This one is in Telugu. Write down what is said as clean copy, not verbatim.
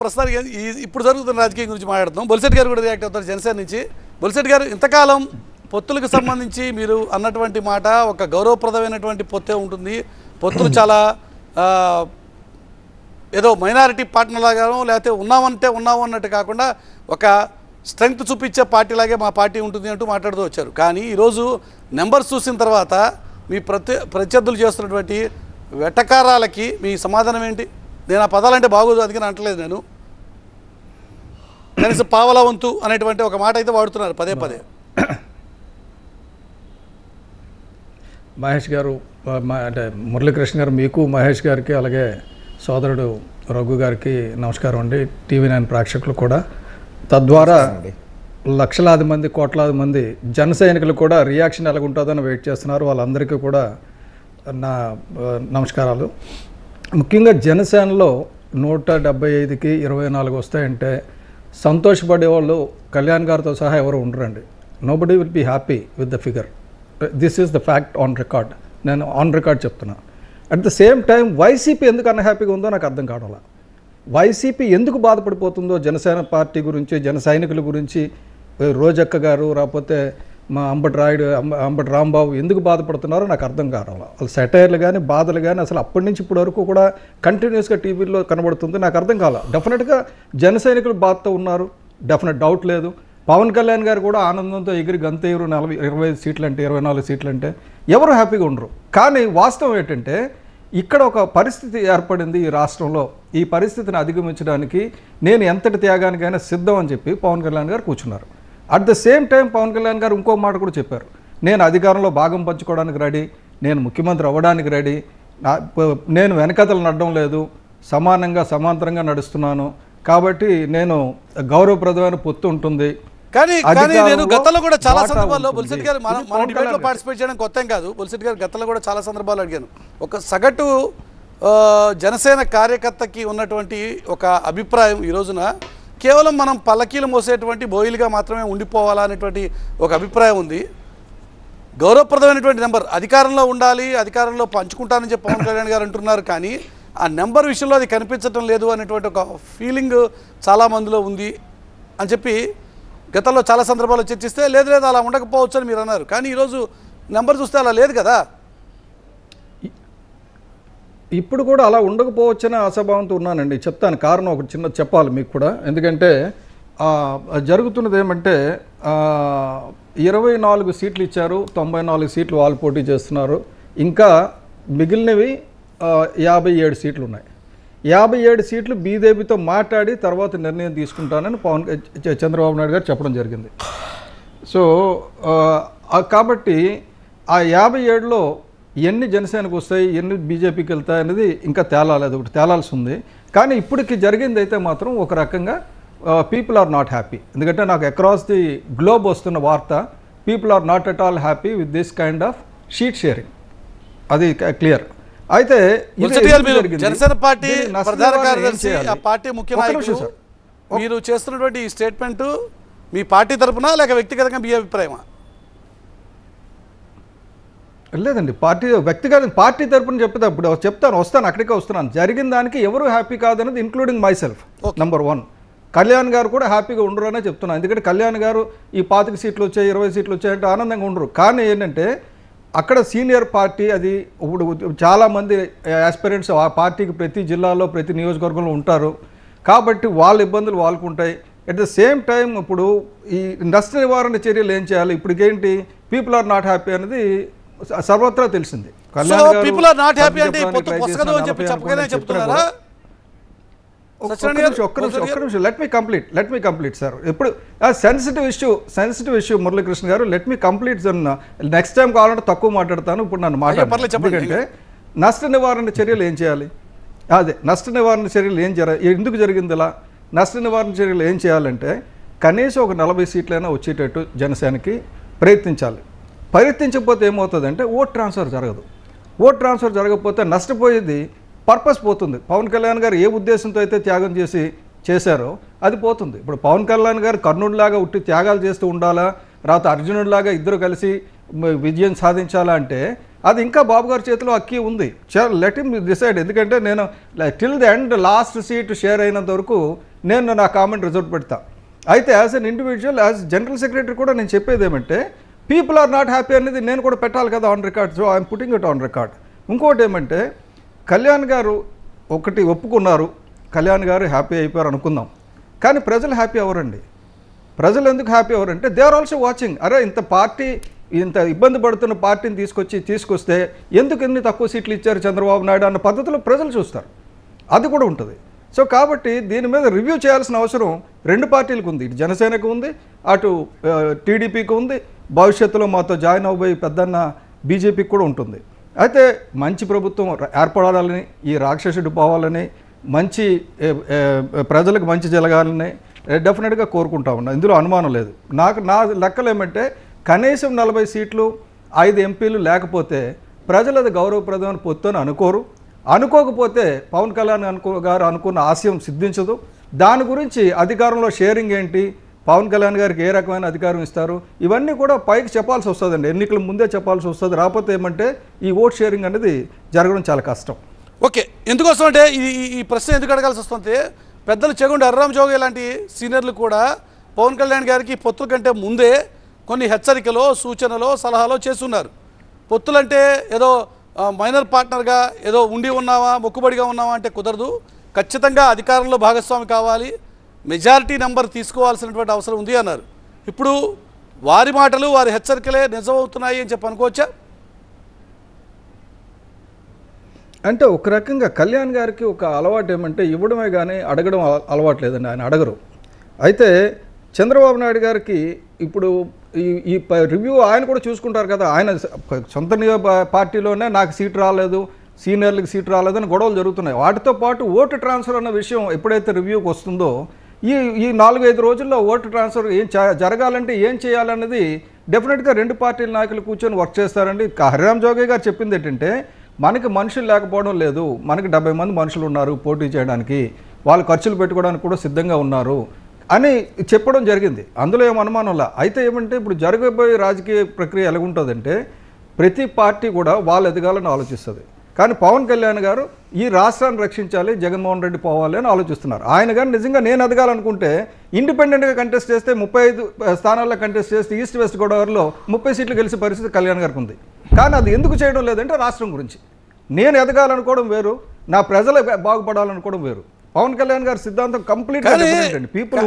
ప్రస్తుతానికి ఇప్పుడు జరుగుతున్న రాజకీయం గురించి మాట్లాడుతున్నాం. బొలిశెట్టి గారు కూడా రియాక్ట్ అవుతారు జనసేన నుంచి. బొలిశెట్టి గారు, ఇంతకాలం పొత్తులకు సంబంధించి మీరు అన్నటువంటి మాట ఒక గౌరవప్రదమైనటువంటి పొత్తే ఉంటుంది. పొత్తులు చాలా ఏదో మైనారిటీ పార్ట్నర్ లాగానో లేకపోతే ఉన్నాము అన్నట్టు కాకుండా ఒక స్ట్రెంగ్త్ చూపించే పార్టీలాగే మా పార్టీ ఉంటుంది అంటూ మాట్లాడుతూ వచ్చారు. కానీ ఈరోజు నెంబర్స్ చూసిన తర్వాత మీ ప్రత్యర్థులు చేస్తున్నటువంటి వెటకారాలకి మీ సమాధానం ఏంటి? నేను ఆ పదాలంటే బాగోదు, అందుకని అంటలేదు. నేను కనీసం పావలా వంతు అనేటువంటి ఒక మాట అయితే వాడుతున్నారు పదే పదే. మహేష్ గారు అంటే మురళీకృష్ణ గారు, మీకు మహేష్ గారికి అలాగే సోదరుడు రఘు గారికి నమస్కారం అండి. TV9 ప్రేక్షకులు కూడా, తద్వారా లక్షలాది మంది కోట్లాది మంది జన సైనికులు కూడా రియాక్షన్ ఎలాగుంటుందని వెయిట్ చేస్తున్నారు. వాళ్ళందరికీ కూడా నా నమస్కారాలు. ముఖ్యంగా జనసేనలో 175కి 24 వస్తాయంటే సంతోషపడేవాళ్ళు కళ్యాణ్ గారితో సహా ఎవరు ఉండరండి. Nobody will be happy with the figure. This is the fact on record. నేను ఆన్ రికార్డ్ చెప్తున్నా. At the same time YCP ఎందుకు అన్హ్యాపీగా ఉందో నాకు అర్థం కావడం. వైసీపీ ఎందుకు బాధపడిపోతుందో జనసేన పార్టీ గురించి, జన సైనికుల గురించి, రోజక్క గారు రాకపోతే మా అంబటి రాంబాబు ఎందుకు బాధపడుతున్నారో నాకు అర్థం కావడం. వాళ్ళు సెటైర్లు కానీ బాధలు కానీ అసలు అప్పటి నుంచి ఇప్పటి వరకు కూడా కంటిన్యూస్గా టీవీలో కనబడుతుంది. నాకు అర్థం కాల. డెఫినెట్గా జన సైనికులు బాధతో ఉన్నారు, డెఫినెట్ డౌట్ లేదు. పవన్ కళ్యాణ్ గారు కూడా ఆనందంతో ఎగిరి గంతేరు 25 సీట్లు అంటే 24 సీట్లు అంటే ఎవరు హ్యాపీగా ఉండరు. కానీ వాస్తవం ఏంటంటే ఇక్కడ ఒక పరిస్థితి ఏర్పడింది ఈ రాష్ట్రంలో. ఈ పరిస్థితిని అధిగమించడానికి నేను ఎంతటి త్యాగానికైనా సిద్ధం అని చెప్పి పవన్ కళ్యాణ్ గారు కూర్చున్నారు. At the same time Pawan Kalyan garu ఇంకో మాట కూడా చెప్పారు. నేను అధికారంలో భాగం పంచుకోవడానికి రెడీ, నేను ముఖ్యమంత్రి అవ్వడానికి రెడీ, నేను వెనకతలు నడడం లేదు, సమాంతరంగా నడుస్తున్నాను, కాబట్టి నేను గౌరవప్రదమైన పొత్తు ఉంటుంది. కానీ నేను గతంలో కూడా చాలా సందర్భాల్లో బొలిశెట్టి గారు మన డిబేట్లో పార్టిసిపేట్ చేయడం కొత్త కాదు. బొలిశెట్టి గారు గతంలో కూడా చాలా సందర్భాలు అడిగాను. ఒక సగటు జనసేన కార్యకర్తకి ఉన్నటువంటి ఒక అభిప్రాయం ఈ రోజున కేవలం మనం పల్లకీలు మోసేటువంటి బోయిలుగా మాత్రమే ఉండిపోవాలా అనేటువంటి ఒక అభిప్రాయం ఉంది. గౌరవప్రదమైనటువంటి నెంబర్ అధికారంలో ఉండాలి, అధికారంలో పంచుకుంటానని చెప్పి పవన్ కళ్యాణ్ గారు అంటున్నారు. కానీ ఆ నెంబర్ విషయంలో అది కనిపించడం లేదు అనేటువంటి ఒక ఫీలింగ్ చాలా మందిలో ఉంది అని చెప్పి గతంలో చాలా సందర్భాల్లో చర్చిస్తే లేదు అలా ఉండకపోవచ్చు అని మీరు అన్నారు. కానీ ఈరోజు నెంబర్ చూస్తే అలా లేదు కదా. ఇప్పుడు కూడా అలా ఉండకపోవచ్చని ఆశాభావంతో ఉన్నానండి. చెప్తాను కారణం ఒకటి చిన్న చెప్పాలి మీకు కూడా. ఎందుకంటే జరుగుతున్నది ఏమంటే 24 సీట్లు ఇచ్చారు, 94 సీట్లు వాళ్ళు పోటీ చేస్తున్నారు. ఇంకా మిగిలినవి 57 సీట్లు ఉన్నాయి. 57 సీట్లు బీజేపీతో మాట్లాడి తర్వాత నిర్ణయం తీసుకుంటానని చంద్రబాబు నాయుడు గారు చెప్పడం జరిగింది. సో కాబట్టి ఆ 57లో ఎన్ని జనసేనకు వస్తాయి, ఎన్ని బీజేపీకి వెళ్తాయి అనేది ఇంకా తేలాలేదు, ఒకటి తేలాల్సి ఉంది. కానీ ఇప్పటికి జరిగింది అయితే మాత్రం ఒక రకంగా పీపుల్ ఆర్ నాట్ హ్యాపీ. ఎందుకంటే నాకు అక్రాస్ ది గ్లోబ్ వస్తున్న వార్త, people are not at all happy with this kind of seat sharing. అది క్లియర్. అయితే జనసేన పార్టీ ప్రధాన కార్యదర్శి, ఆ పార్టీ ముఖ్య నాయకులు, మీరు చేస్తున్నటువంటి ఈ స్టేట్మెంట్ మీ పార్టీ తరపున లేక వ్యక్తిగతంగా మీ అభిప్రాయమా? లేదండి, పార్టీ తరపున చెప్పేటప్పుడు వస్తాను, అక్కడికే వస్తున్నాను. జరిగిన దానికి ఎవరు హ్యాపీ కాదనేది including myself. Number 1, Kalyan గారు కూడా హ్యాపీగా ఉండరు అనే చెప్తున్నాను. ఎందుకంటే కళ్యాణ్ గారు ఈ 25 సీట్లు వచ్చాయి, 20 సీట్లు వచ్చాయంటే ఆనందంగా ఉండరు. కానీ ఏంటంటే అక్కడ సీనియర్ పార్టీ, అది ఇప్పుడు చాలామంది ఆస్పిరెంట్స్ ఆ పార్టీకి ప్రతి జిల్లాలో ప్రతి నియోజకవర్గంలో ఉంటారు. కాబట్టి వాళ్ళ ఇబ్బందులు వాళ్ళకు ఉంటాయి. అట్ ద సేమ్ టైం ఇప్పుడు ఈ నష్ట నివారణ చర్యలు ఏం చేయాలి? ఇప్పటికేంటి పీపుల్ ఆర్ నాట్ హ్యాపీ అనేది సర్వత్రా తెలిసింది. ఒక్క నిమిషం లెట్ మీ కంప్లీట్ సార్. ఇప్పుడు సెన్సిటివ్ ఇష్యూ మురళీకృష్ణ గారు, let me complete. Next time కావాలంటే తక్కువ మాట్లాడతాను, ఇప్పుడు నన్ను మాట్లాడాలి. ఎందుకంటే నష్ట నివారణ చర్యలు ఏం చేయాలి, నష్ట నివారణ చర్యలు ఎందుకు జరిగింది ఇలా, నష్ట నివారణ చర్యలు ఏం చేయాలంటే కనీసం ఒక 40 సీట్లైనా వచ్చేటట్టు జనసేనకి ప్రయత్నించాలి. ప్రయత్నించకపోతే ఏమవుతుందంటే ఓట్ ట్రాన్స్ఫర్ జరగదు. ఓట్ ట్రాన్స్ఫర్ జరగకపోతే నష్టపోయేది పర్పస్ పోతుంది. పవన్ కళ్యాణ్ గారు ఏ ఉద్దేశంతో అయితే త్యాగం చేశారో అది పోతుంది. ఇప్పుడు పవన్ కళ్యాణ్ గారు కర్ణుడిలాగా ఉట్టి త్యాగాలు చేస్తూ ఉండాలా, తర్వాత అర్జునుడిలాగా ఇద్దరు కలిసి విజయం సాధించాలా అంటే అది ఇంకా బాబు గారి చేతిలో అక్కీ ఉంది. Let him decide. ఎందుకంటే నేను till the end last seat share అయినంత వరకు నేను నా కామెంట్ రిజర్వ్ పెడతా. అయితే as an individual, as general secretary కూడా నేను చెప్పేది ఏమంటే పీపుల్ ఆర్ నాట్ హ్యాపీ అనేది నేను కూడా పెట్టాలి కదా on record. So I'm putting it on record. ఇంకోటి ఏమంటే కళ్యాణ్ గారు ఒకటి ఒప్పుకున్నారు, కళ్యాణ్ గారు హ్యాపీ అయిపోయారు అనుకుందాం. కానీ ప్రజలు హ్యాపీ అవ్వరండి. ప్రజలు ఎందుకు హ్యాపీ అవ్వరంటే దే ఆర్ ఆల్సో వాచింగ్. అరే ఇంత పార్టీ, ఇంత ఇబ్బంది పడుతున్న పార్టీని తీసుకొస్తే ఎందుకు ఎన్ని తక్కువ సీట్లు ఇచ్చారు చంద్రబాబు నాయుడు అన్న పద్ధతిలో ప్రజలు చూస్తారు. అది కూడా ఉంటుంది. సో కాబట్టి దీని మీద రివ్యూ చేయాల్సిన అవసరం రెండు పార్టీలకు ఉంది. ఇటు జనసేనకు ఉంది, అటు టీడీపీకి ఉంది, భవిష్యత్తులో మాతో జాయిన్ అవ్వబోయి పెద్దన్న బీజేపీకి కూడా ఉంటుంది. అయితే మంచి ప్రభుత్వం ఏర్పడాలని, ఈ రాక్షసుడు పోవాలని, మంచి ప్రజలకు మంచి జరగాలని డెఫినెట్గా కోరుకుంటా ఉన్నా. ఇందులో అనుమానం లేదు. నా లెక్కలు ఏమంటే కనీసం 40 సీట్లు 5 ఎంపీలు లేకపోతే ప్రజలు అది గౌరవప్రదమైన పొత్తు అని అనుకోకపోతే పవన్ కళ్యాణ్ గారు అనుకున్న ఆశయం సిద్ధించదు. దాని గురించి అధికారంలో షేరింగ్ ఏంటి, పవన్ కళ్యాణ్ గారికి ఏ రకమైన అధికారం ఇస్తారు, ఇవన్నీ కూడా పైకి చెప్పాల్సి వస్తుందండి. ఎన్నికల ముందే చెప్పాల్సి వస్తుంది. రాకపోతే ఏమంటే ఈ ఓట్ షేరింగ్ అనేది జరగడం చాలా కష్టం. ఓకే, ఎందుకోసం అంటే ఈ ప్రశ్న ఎందుకు అడగాల్సి వస్తుంది, పెద్దలు చెగుండి అర్రామ్ జోగి లాంటి సీనియర్లు కూడా పవన్ కళ్యాణ్ గారికి పొత్తుల కంటే ముందే కొన్ని హెచ్చరికలో, సూచనలో, సలహాలో చేస్తున్నారు. పొత్తులంటే ఏదో మైనర్ పార్ట్నర్గా ఏదో ఉండి ఉన్నావా, మొక్కుబడిగా ఉన్నావా అంటే కుదరదు. ఖచ్చితంగా అధికారంలో భాగస్వామి కావాలి, మెజారిటీ నెంబర్ తీసుకోవాల్సినటువంటి అవసరం ఉంది అన్నారు. ఇప్పుడు వారి మాటలు, వారి హెచ్చరికలే నిజమవుతున్నాయి అని చెప్పి అనుకోవచ్చా? అంటే ఒక రకంగా కళ్యాణ్ గారికి ఒక అలవాటు ఏమంటే ఇవ్వడమే కానీ అడగడం అలవాటు లేదండి. ఆయన అడగరు. అయితే చంద్రబాబు నాయుడు గారికి ఇప్పుడు ఈ రివ్యూ ఆయన కూడా చూసుకుంటారు కదా. ఆయన సొంత పార్టీలోనే నాకు సీట్ రాలేదు, సీనియర్లకు సీట్ రాలేదని గొడవలు జరుగుతున్నాయి. వాటితో పాటు ఓటు ట్రాన్స్ఫర్ అన్న విషయం ఎప్పుడైతే రివ్యూకి వస్తుందో ఈ 4-5 రోజుల్లో ఓటు ట్రాన్స్ఫర్ జరగాలంటే ఏం చేయాలన్నది డెఫినెట్గా రెండు పార్టీల నాయకులు కూర్చొని వర్క్ చేస్తారండి. హరిరామ్ జోగి గారు చెప్పింది ఏంటంటే మనకి మనుషులు లేకపోవడం లేదు, మనకి 70 మంది మనుషులు ఉన్నారు పోటీ చేయడానికి, వాళ్ళు ఖర్చులు పెట్టుకోవడానికి కూడా సిద్ధంగా ఉన్నారు అని చెప్పడం జరిగింది. అందులో ఏం అనుమానంలా. అయితే ఏమంటే ఇప్పుడు జరగబోయే రాజకీయ ప్రక్రియ ఎలాగుంటుందంటే ప్రతి పార్టీ కూడా వాళ్ళు ఎదగాలని ఆలోచిస్తుంది. కానీ పవన్ కళ్యాణ్ గారు ఈ రాష్ట్రాన్ని రక్షించాలి, జగన్మోహన్ రెడ్డి పోవాలి అని ఆలోచిస్తున్నారు. ఆయన కానీ నిజంగా నేను ఎదగాలనుకుంటే ఇండిపెండెంట్గా కంటెస్ట్ చేస్తే 35 స్థానాల్లో కంటెస్ట్ చేస్తే ఈస్ట్ వెస్ట్ గోదావరిలో 30 సీట్లు గెలిచే పరిస్థితి కళ్యాణ్ గారికి ఉంది. కానీ అది ఎందుకు చేయడం లేదంటే రాష్ట్రం గురించి. నేను ఎదగాలనుకోవడం వేరు, నా ప్రజలు బాగుపడాలనుకోవడం వేరు. పవన్ కళ్యాణ్ గారి సిద్ధాంతం కంప్లీట్గా డిఫరెంట్ అండి. పీపుల్